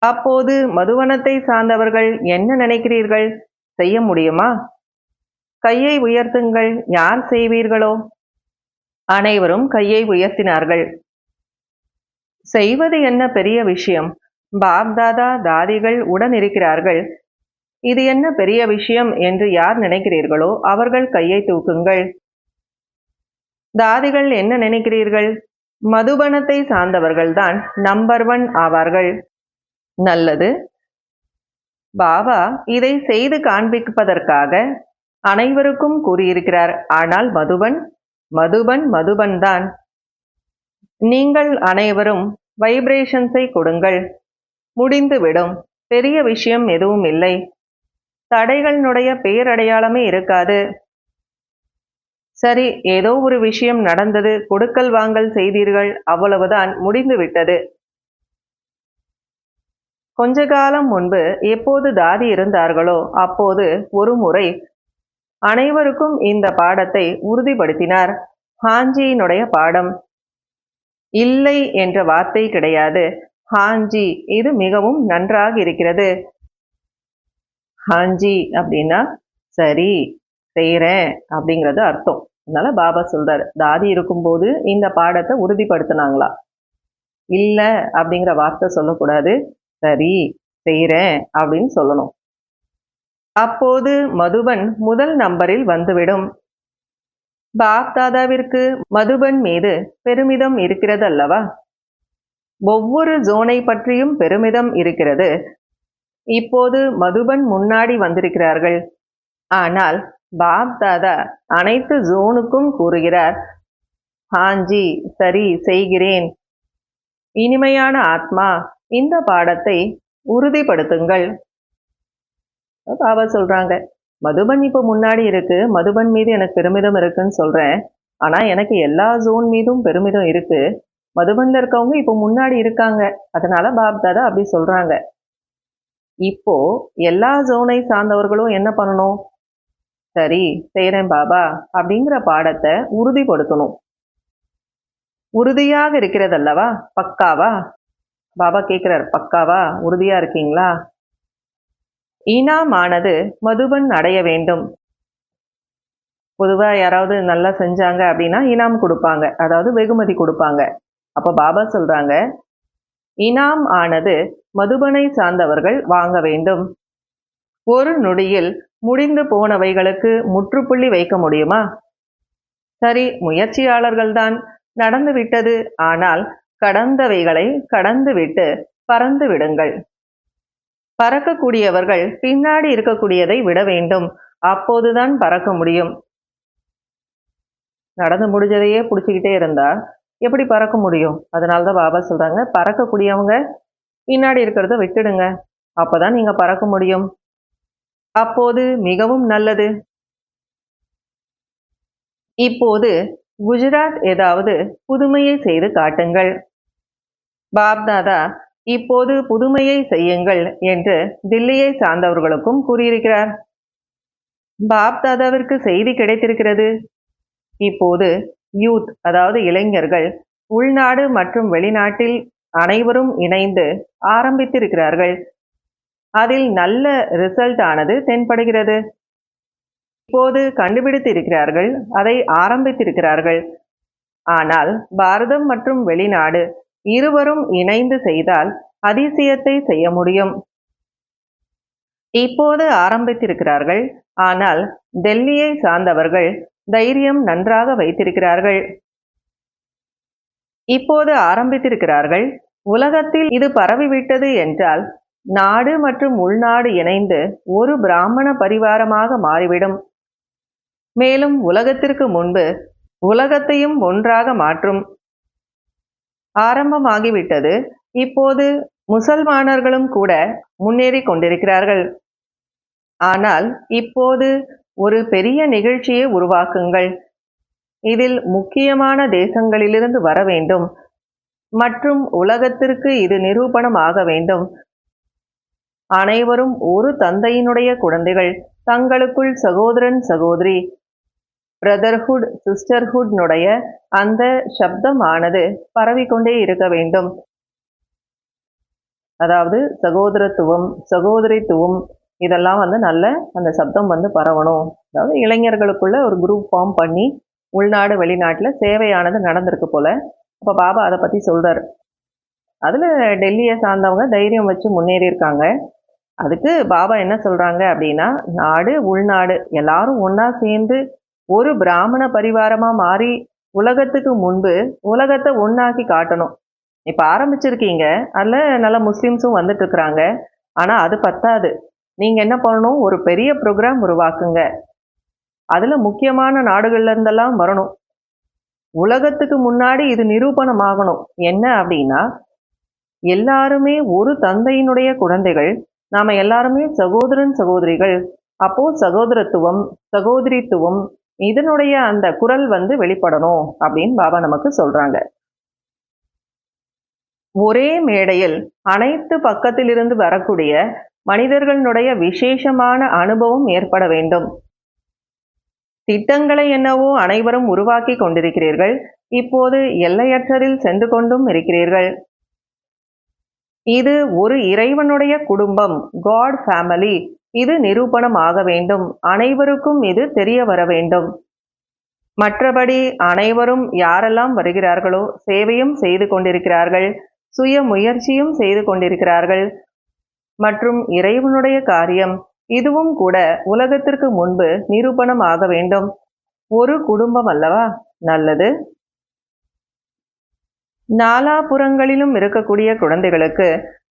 அப்போது மதுவனத்தை சார்ந்தவர்கள் என்ன நினைக்கிறீர்கள்? செய்ய முடியுமா? கையை உயர்த்துங்கள், யார் செய்வீர்களோ? அனைவரும் கையை உயர்த்தினார்கள். செய்வது என்ன பெரிய விஷயம்? பாப் தாதா தாதிகள் உடன் இருக்கிறார்கள். இது என்ன பெரிய விஷயம் என்று யார் நினைக்கிறீர்களோ அவர்கள் கையை தூக்குங்கள். தாதிகள் என்ன நினைக்கிறீர்கள்? மதுபனத்தை சார்ந்தவர்கள்தான் நம்பர் 1 ஆவார்கள். நல்லது. பாபா இதை செய்து காண்பிப்பதற்காக அனைவருக்கும் கூறியிருக்கிறார். ஆனால் மதுபன் தான். நீங்கள் அனைவரும் வைப்ரேஷன்ஸை கொடுங்கள், முடிந்துவிடும். பெரிய விஷயம் எதுவும் இல்லை. தடைகளினுடைய பேரடையாளமே இருக்காது. சரி, ஏதோ ஒரு விஷயம் நடந்தது, கொடுக்கல் வாங்கல் செய்தீர்கள், அவ்வளவுதான், முடிந்து விட்டது. கொஞ்ச காலம் முன்பு எப்போது தாதி இருந்தார்களோ அப்போது ஒரு முறை அனைவருக்கும் இந்த பாடத்தை உறுதிப்படுத்தினார். ஹாஞ்சியினுடைய பாடம். இல்லை என்ற வார்த்தை கிடையாது. ஹாஞ்சி, இது மிகவும் நன்றாக இருக்கிறது. ஹாஞ்சி அப்படின்னா சரி, செய்கிறேன் அப்படிங்கிறது அர்த்தம். அதனால பாபா சொல்றாரு, தாதி இருக்கும்போது இந்த பாடத்தை உறுதிப்படுத்தினாங்களா? இல்ல அப்படிங்கிற வார்த்தை சொல்லக்கூடாது. சரி, செய்கிறேன் அப்படின்னு சொல்லணும். அப்போது மதுபன் முதல் நம்பரில் வந்துவிடும். பாப் தாதாவிற்கு மதுபன் மீது பெருமிதம் இருக்கிறது அல்லவா? ஒவ்வொரு ஜோனை பற்றியும் பெருமிதம் இருக்கிறது. இப்போது மதுபன் முன்னாடி வந்திருக்கிறார்கள். ஆனால் பாப் தாதா அனைத்து ஜோனுக்கும் கூறுகிறார், ஹாஞ்சி, சரி, செய்கிறேன். இனிமையான ஆத்மா, இந்த பாடத்தை உறுதிப்படுத்துங்கள். பாபா சொல்றாங்க, மதுபன் இப்போ முன்னாடி இருக்கு, மதுபன் மீது எனக்கு பெருமிதம் இருக்குன்னு சொல்றேன். ஆனா எனக்கு எல்லா ஜோன் மீதும் பெருமிதம் இருக்கு. மதுபன்ல இருக்கவங்க இப்போ முன்னாடி இருக்காங்க. அதனால பாப் தாதா அப்படி சொல்றாங்க. இப்போ எல்லா ஜோனை சார்ந்தவர்களும் என்ன பண்ணணும்? சரி, செய்கிறேன் பாபா அப்படிங்கிற பாடத்தை உறுதிப்படுத்தணும். உறுதியாக இருக்கிறது அல்லவா? பக்காவா? பாபா கேட்கிறார், பக்காவா, உறுதியா இருக்கீங்களா? இனாமானது மதுபன் அடைய வேண்டும். பொதுவா யாராவது நல்லா செஞ்சாங்க அப்படின்னா இனாம் கொடுப்பாங்க, அதாவது வெகுமதி கொடுப்பாங்க. அப்ப பாபா சொல்றாங்க, இனாம் ஆனது மதுபனை சார்ந்தவர்கள் வாங்க வேண்டும். ஒரு நொடியில் முடிந்து போனவைகளுக்கு முற்றுப்புள்ளி வைக்க முடியுமா? சரி, முயற்சியாளர்கள்தான். நடந்துவிட்டது. ஆனால் கடந்தவைகளை கடந்துவிட்டு பறந்து விடுங்கள். பறக்கக்கூடியவர்கள் பின்னாடி இருக்கக்கூடியதை விட வேண்டும். அப்போதுதான் பறக்க முடியும். நடந்து முடிஞ்சதையே பிடிச்சிக்கிட்டே இருந்தா எப்படி பறக்க முடியும்? அதனாலதான் பாபா சொல்றாங்க, பறக்கக்கூடியவங்க பின்னாடி இருக்கிறத விட்டுடுங்க. அப்பதான் நீங்க பறக்க முடியும். அப்போது மிகவும் நல்லது. இப்போது குஜராத் ஏதாவது புதுமையை செய்து காட்டுங்கள். பாப்தாதா இப்போது புதுமையை செய்யுங்கள் என்று தில்லியை சார்ந்தவர்களுக்கும் கூறியிருக்கிறார். பாப்தாதாவிற்கு செய்தி கிடைத்திருக்கிறது. இப்போது யூத், அதாவது இளைஞர்கள், உள்நாடு மற்றும் வெளிநாட்டில் அனைவரும் இணைந்து ஆரம்பித்திருக்கிறார்கள். அதில் நல்ல ரிசல்ட் ஆனது தென்படுகிறது. இப்போது கண்டுபிடித்திருக்கிறார்கள், அதை ஆரம்பித்திருக்கிறார்கள். ஆனால் பாரதம் மற்றும் வெளிநாடு இருவரும் இணைந்து செய்தால் அதிசயத்தை செய்ய முடியும். இப்போது ஆரம்பித்திருக்கிறார்கள். ஆனால் டெல்லியை சார்ந்தவர்கள் தைரியம் நன்றாக வைத்திருக்கிறார்கள். இப்போது ஆரம்பித்திருக்கிறார்கள். உலகத்தில் இது பரவிவிட்டது என்றால் நாடு மற்றும் உள்நாடு இணைந்து ஒரு பிராமண பரிவாரமாக மாறிவிடும். மேலும் உலகத்திற்கு முன்பு உலகத்தையும் ஒன்றாக மாற்றும். ஆரம்பமாகிவிட்டது. இப்போது முசல்மானர்களும் கூட முன்னேறி கொண்டிருக்கிறார்கள். ஆனால் இப்போது ஒரு பெரிய நிகழ்ச்சியை உருவாக்குங்கள். இதில் முக்கியமான தேசங்களிலிருந்து வர வேண்டும் மற்றும் உலகத்திற்கு இது நிரூபணம் ஆக வேண்டும். அனைவரும் தந்தையினுடைய குழந்தைகள். தங்களுக்குள் சகோதரன் சகோதரி, பிரதர்ஹுட் சிஸ்டர்ஹுட்னுடைய அந்த சப்தமானது பரவிக்கொண்டே இருக்க வேண்டும். அதாவது சகோதரத்துவம், சகோதரித்துவம், இதெல்லாம் நல்ல அந்த சப்தம் பரவணும். அதாவது இளைஞர்களுக்குள்ள ஒரு குரூப் ஃபார்ம் பண்ணி உள்நாடு வெளிநாட்டில் சேவையானது நடந்திருக்கு போல. அப்போ பாபா அதை பற்றி சொல்றாரு. அதில் டெல்லியை சார்ந்தவங்க தைரியம் வச்சு முன்னேறி இருக்காங்க. அதுக்கு பாபா என்ன சொல்றாங்க அப்படின்னா, நாடு உள்நாடு எல்லாரும் ஒன்றா சேர்ந்து ஒரு பிராமண பரிவாரமாக மாறி உலகத்துக்கு முன்பு உலகத்தை ஒன்றாக்கி காட்டணும். இப்போ ஆரம்பிச்சிருக்கீங்க, அதில் நல்ல முஸ்லீம்ஸும் வந்துட்டு இருக்கிறாங்க. ஆனால் அது பத்தாது. நீங்கள் என்ன பண்ணணும், ஒரு பெரிய ப்ரோக்ராம் உருவாக்குங்க. அதில் முக்கியமான நாடுகள்ல இருந்தெல்லாம் வரணும். உலகத்துக்கு முன்னாடி இது நிரூபணம் ஆகணும். என்ன அப்படின்னா, எல்லாருமே ஒரு தந்தையினுடைய குழந்தைகள். நாம எல்லாருமே சகோதரன் சகோதரிகள். அப்போ சகோதரத்துவம், சகோதரித்துவம், இதனுடைய அந்த குரல் வெளிப்படணும் அப்படின்னு பாபா நமக்கு சொல்றாங்க. ஒரே மேடையில் அனைத்து பக்கத்திலிருந்து வரக்கூடிய மனிதர்களுடைய விசேஷமான அனுபவம் ஏற்பட வேண்டும். திட்டங்களை என்னவோ அனைவரும் உருவாக்கி கொண்டிருக்கிறீர்கள். இப்போது எல்லையற்றதில் சென்று கொண்டும் இருக்கிறீர்கள். இது ஒரு இறைவனுடைய குடும்பம், காட் ஃபேமிலி. இது நிரூபணம் ஆக வேண்டும். அனைவருக்கும் இது தெரிய வர வேண்டும். மற்றபடி அனைவரும் யாரெல்லாம் வருகிறார்களோ சேவையும் செய்து கொண்டிருக்கிறார்கள், சுய முயற்சியும் செய்து கொண்டிருக்கிறார்கள். மற்றும் இறைவனுடைய காரியம் இதுவும் கூட உலகத்திற்கு முன்பு நிரூபணம் ஆக வேண்டும். ஒரு குடும்பம் அல்லவா? நல்லது. நாலாபுறங்களிலும் இருக்கக்கூடிய குழந்தைகளுக்கு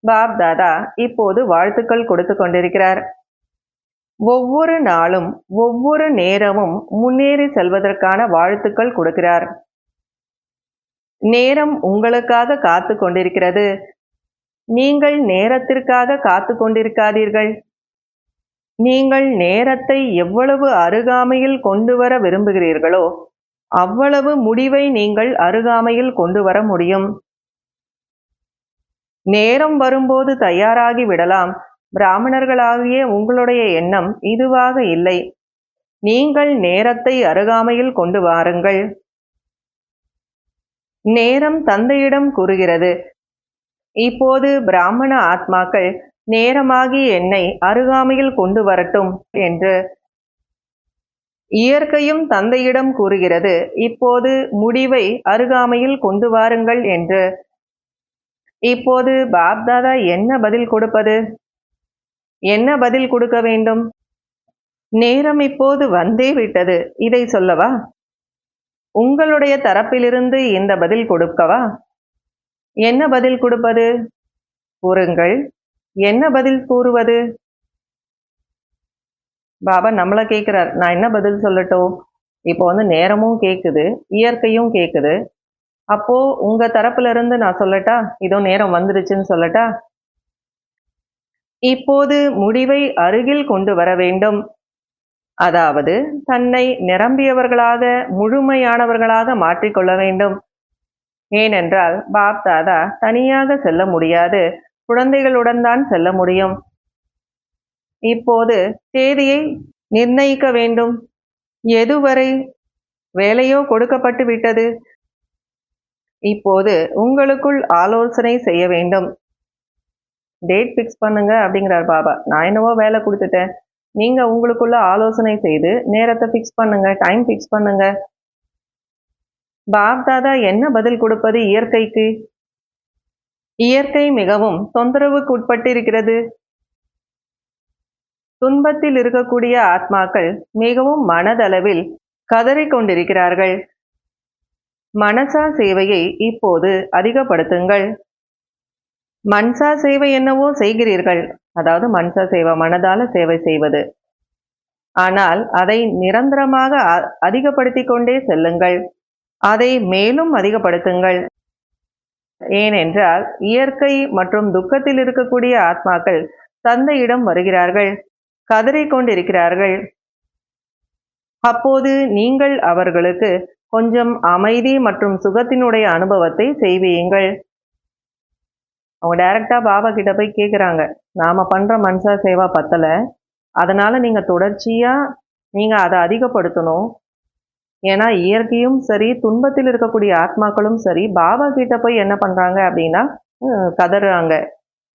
பாப் தாதா இப்போது வாழ்த்துக்கள் கொடுத்து கொண்டிருக்கிறார். ஒவ்வொரு நாளும் ஒவ்வொரு நேரமும் முன்னேறி செல்வதற்கான வாழ்த்துக்கள் கொடுக்கிறார். நேரம் உங்களுக்காக காத்து கொண்டிருக்கிறது. நீங்கள் நேரத்திற்காக காத்து கொண்டிருக்காதீர்கள். நீங்கள் நேரத்தை எவ்வளவு அருகாமையில் கொண்டு வர விரும்புகிறீர்களோ அவ்வளவு முடிவை நீங்கள் அருகாமையில் கொண்டு வர முடியும். நேரம் வரும்போது தயாராகி விடலாம். பிராமணர்களாகிய உங்களுடைய எண்ணம் இதுவாக இல்லை. நீங்கள் நேரத்தை அருகாமையில் கொண்டு வாருங்கள். நேரம் தந்தையிடம் கூறுகிறது, இப்போது பிராமண ஆத்மாக்கள் நேரமாகி என்னை அருகாமையில் கொண்டு வரட்டும் என்று. இயற்கையும் தந்தையிடம் கூறுகிறது, இப்போது முடிவை அருகாமையில் கொண்டு வாருங்கள் என்று. இப்போது பாப்தாதா என்ன பதில் கொடுப்பது? என்ன பதில் கொடுக்க வேண்டும்? நேரம் இப்போது வந்தே விட்டது, இதை சொல்லவா? உங்களுடைய தரப்பிலிருந்து இந்த பதில் கொடுக்கவா? என்ன பதில் கொடுப்பது? கூறுங்கள். என்ன பதில் கூறுவது? பாபா நம்மள கேட்கிறார், நான் என்ன பதில் சொல்லட்டும்? இப்போ நேரமும் கேட்குது, இயற்கையும் கேட்குது. அப்போ உங்க தரப்புல இருந்து நான் சொல்லட்டா? இதோ நேரம் வந்துடுச்சுன்னு சொல்லட்டா? இப்போது முடிவை அருகில் கொண்டு வர வேண்டும். அதாவது தன்னை நிரம்பியவர்களாக, முழுமையானவர்களாக மாற்றிக்கொள்ள வேண்டும். ஏனென்றால் பாப் தாதா தனியாக செல்ல முடியாது, குழந்தைகளுடன் தான் செல்ல முடியும். இப்போது தேதியை நிர்ணயிக்க வேண்டும். எதுவரை? வேலையோ கொடுக்கப்பட்டு விட்டது. இப்போது உங்களுக்குள் ஆலோசனை செய்ய வேண்டும். டேட் ஃபிக்ஸ் பண்ணுங்க அப்படிங்கிறார் பாபா. நான் என்னவோ வேலை கொடுத்துட்டேன், நீங்க உங்களுக்குள்ள ஆலோசனை செய்து நேரத்தை ஃபிக்ஸ் பண்ணுங்க, டைம் ஃபிக்ஸ் பண்ணுங்க. பாப் தாதா என்ன பதில் கொடுப்பது இயற்கைக்கு? இயற்கை மிகவும் தொந்தரவுக்கு உட்பட்டிருக்கிறது. துன்பத்தில் இருக்கக்கூடிய ஆத்மாக்கள் மிகவும் மனதளவில் கதறிக்கொண்டிருக்கிறார்கள். மனசா சேவையை இப்போது அதிகப்படுத்துங்கள். மன்சா சேவை என்னவோ செய்கிறீர்கள், அதாவது மன்சா சேவை மனதால சேவை செய்வது. ஆனால் அதை நிரந்தரமாக அதிகப்படுத்திக் கொண்டே செல்லுங்கள். அதை மேலும் அதிகப்படுத்துங்கள். ஏனென்றால் இயற்கை மற்றும் துக்கத்தில் இருக்கக்கூடிய ஆத்மாக்கள் தந்தையிடம் வருகிறார்கள், கதறிக்கொண்டிருக்கிறார்கள். அப்போது நீங்கள் அவர்களுக்கு கொஞ்சம் அமைதி மற்றும் சுகத்தினுடைய அனுபவத்தை செய்வீங்கள். அவங்க டைரக்டா பாபா கிட்ட போய் கேட்குறாங்க, நாம பண்ற மன்சா சேவா பத்தல, அதனால நீங்க தொடர்ச்சியா நீங்க அதை அதிகப்படுத்தணும். ஏன்னா இயற்கையும் சரி, துன்பத்தில் இருக்கக்கூடிய ஆத்மாக்களும் சரி, பாபா கிட்ட போய் என்ன பண்றாங்க அப்படின்னா கதறாங்க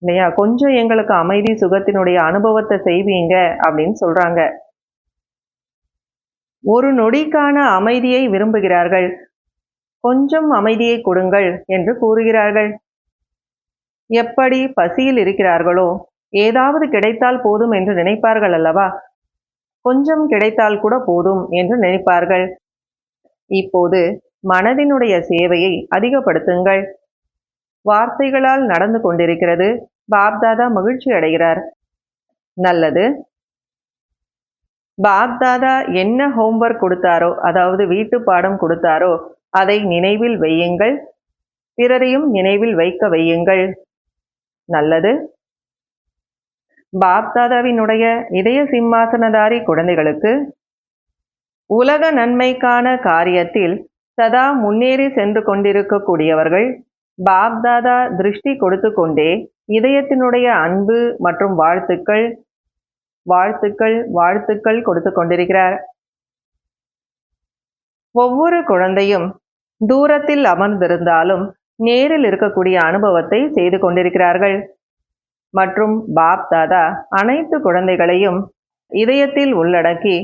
இல்லையா? கொஞ்சம் எங்களுக்கு அமைதி சுகத்தினுடைய அனுபவத்தை செய்வீங்க அப்படின்னு சொல்றாங்க. ஒரு நொடிக்கான அமைதியை விரும்புகிறார்கள். கொஞ்சம் அமைதியை கொடுங்கள் என்று கூறுகிறார்கள். எப்படி பசியில் இருக்கிறார்களோ, ஏதாவது கிடைத்தால் போதும் என்று நினைப்பார்கள் அல்லவா? கொஞ்சம் கிடைத்தால் கூட போதும் என்று நினைப்பார்கள். இப்போது மனதினுடைய சேவையை அதிகப்படுத்துங்கள். வார்த்தைகளால் நடந்து கொண்டிருக்கிறது. பாப்தாதா மகிழ்ச்சி அடைகிறார். நல்லது. பாப்தாதா என்ன ஹோம்வொர்க் கொடுத்தாரோ, அதாவது வீட்டு பாடம் கொடுத்தாரோ, அதை நினைவில் வையுங்கள். பிறரையும் நினைவில் வைக்க வையுங்கள். நல்லது. பாப்தாதாவினுடைய இதய சிம்மாசனதாரி குழந்தைகளுக்கு உலக நன்மைக்கான காரியத்தில் சதா முன்னேறி சென்று கொண்டிருக்கக்கூடியவர்கள் பாப்தாதா திருஷ்டி கொடுத்து கொண்டே இதயத்தினுடைய அன்பு மற்றும் வாழ்த்துக்கள் வாழ்த்துக்கள் வாழ்த்துக்கள் கொடுத்து கொண்டிருக்கிறார். ஒவ்வொரு குழந்தையும் தூரத்தில் அமர்ந்திருந்தாலும் நேரில் இருக்கக்கூடிய அனுபவத்தை செய்து கொண்டிருக்கிறார்கள். மற்றும் பாப் தாதா அனைத்து குழந்தைகளையும் இதயத்தில் உள்ளடக்கி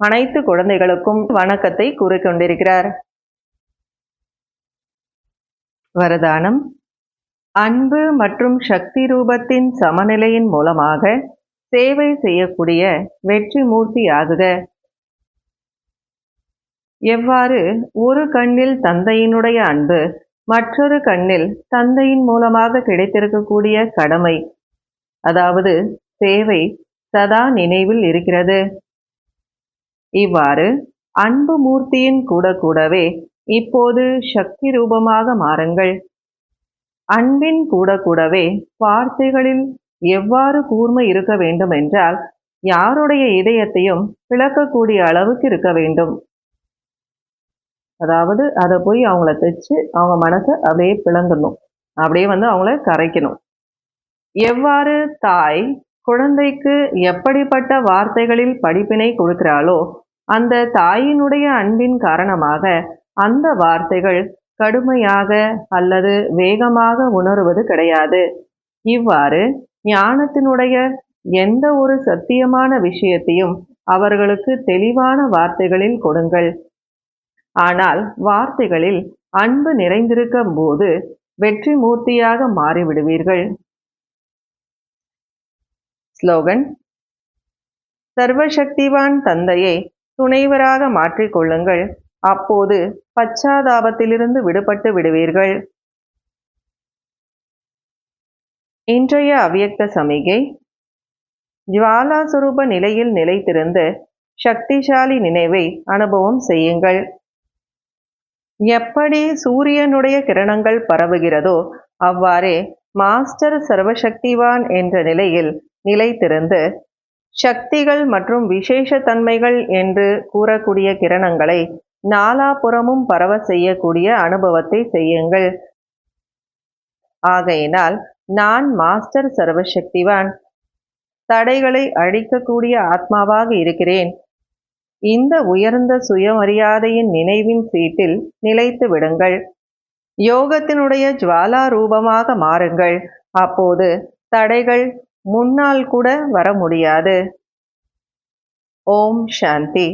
அனைத்து குழந்தைகளுக்கும் வணக்கத்தை கூறிக்கொண்டிருக்கிறார். வரதானம்: அன்பு மற்றும் சக்தி ரூபத்தின் சமநிலையின் மூலமாக சேவை செய்யக்கூடிய வெற்றி மூர்த்தி ஆகுக. எவ்வாறு ஒரு கண்ணில் தந்தையினுடைய அன்பு, மற்றொரு கண்ணில் தந்தையின் மூலமாக கிடைத்திருக்கக்கூடிய கடமை, அதாவது சேவை சதா நினைவில் இருக்கிறது. இவ்வாறு அன்பு மூர்த்தியின் கூடவே இப்போது சக்தி ரூபமாக மாறுங்கள். அன்பின் கூடவே வார்த்தைகளில் எவ்வாறு கூர்மை இருக்க வேண்டும் என்றால் யாருடைய இதயத்தையும் பிளக்கக்கூடிய அளவுக்கு இருக்க வேண்டும். அதாவது அதை போய் அவங்கள தைச்சு அவங்க மனசை அப்படியே பிளந்துடணும், அப்படியே அவங்கள கரைக்கணும். எவ்வாறு தாய் குழந்தைக்கு எப்படிப்பட்ட வார்த்தைகளில் படிப்பினை கொடுக்கிறாளோ, அந்த தாயினுடைய அன்பின் காரணமாக அந்த வார்த்தைகள் கடுமையாக அல்லது வேகமாக உணருவது கிடையாது. இவ்வாறு ஞானத்தினுடைய எந்த ஒரு சத்தியமான விஷயத்தையும் அவர்களுக்கு தெளிவான வார்த்தைகளில் கொடுங்கள். ஆனால் வார்த்தைகளில் அன்பு நிறைந்திருக்கும் போது வெற்றி மூர்த்தியாக மாறிவிடுவீர்கள். ஸ்லோகன்: சர்வசக்திவான் தந்தையை துணைவராக மாற்றிக்கொள்ளுங்கள். அப்போது பச்சாதாபத்திலிருந்து விடுபட்டு விடுவீர்கள். இன்றைய அவ்யக்த சமிகை: ஜுவாலாசுரூப நிலையில் நிலைத்திருந்து சக்திசாலி நினைவை அனுபவம் செய்யுங்கள். எப்படி சூரியனுடைய கிரணங்கள் பரவுகிறதோ அவ்வாறே மாஸ்டர் சர்வசக்திவான் என்ற நிலையில் நிலைத்திருந்து சக்திகள் மற்றும் விசேஷ தன்மைகள் என்று கூறக்கூடிய கிரணங்களை நாலாபுறமும் பரவ செய்யக்கூடிய அனுபவத்தை செய்யுங்கள். ஆகையினால் நான் மாஸ்டர் சர்வசக்திவான், தடைகளை அழிக்கக்கூடிய ஆத்மாவாக இருக்கிறேன். இந்த உயர்ந்த சுயமரியாதையின் நினைவின் சீட்டில் நிலைத்து விடுங்கள். யோகத்தினுடைய ஜுவாலா ரூபமாக மாறுங்கள். அப்போது தடைகள் முன்னால் கூட வர முடியாது. ஓம் சாந்தி.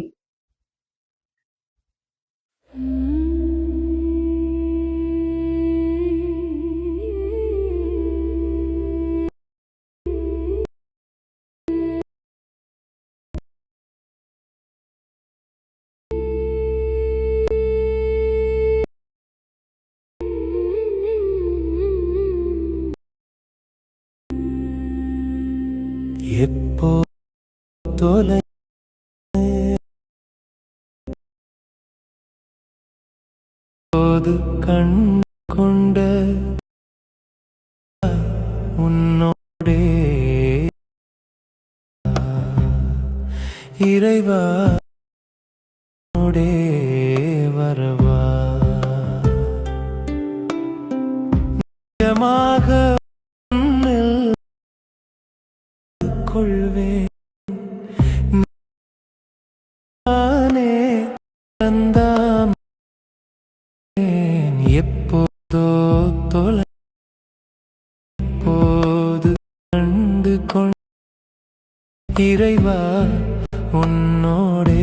எப்போ தொலை கண் கொண்ட உன்னோடே இறைவா வரவா நிஜமாக கொள்வேன் நானே தந்தாம் எப்போதோ தொலை போது கண்டு கொண்ட இறைவா உன்னோடே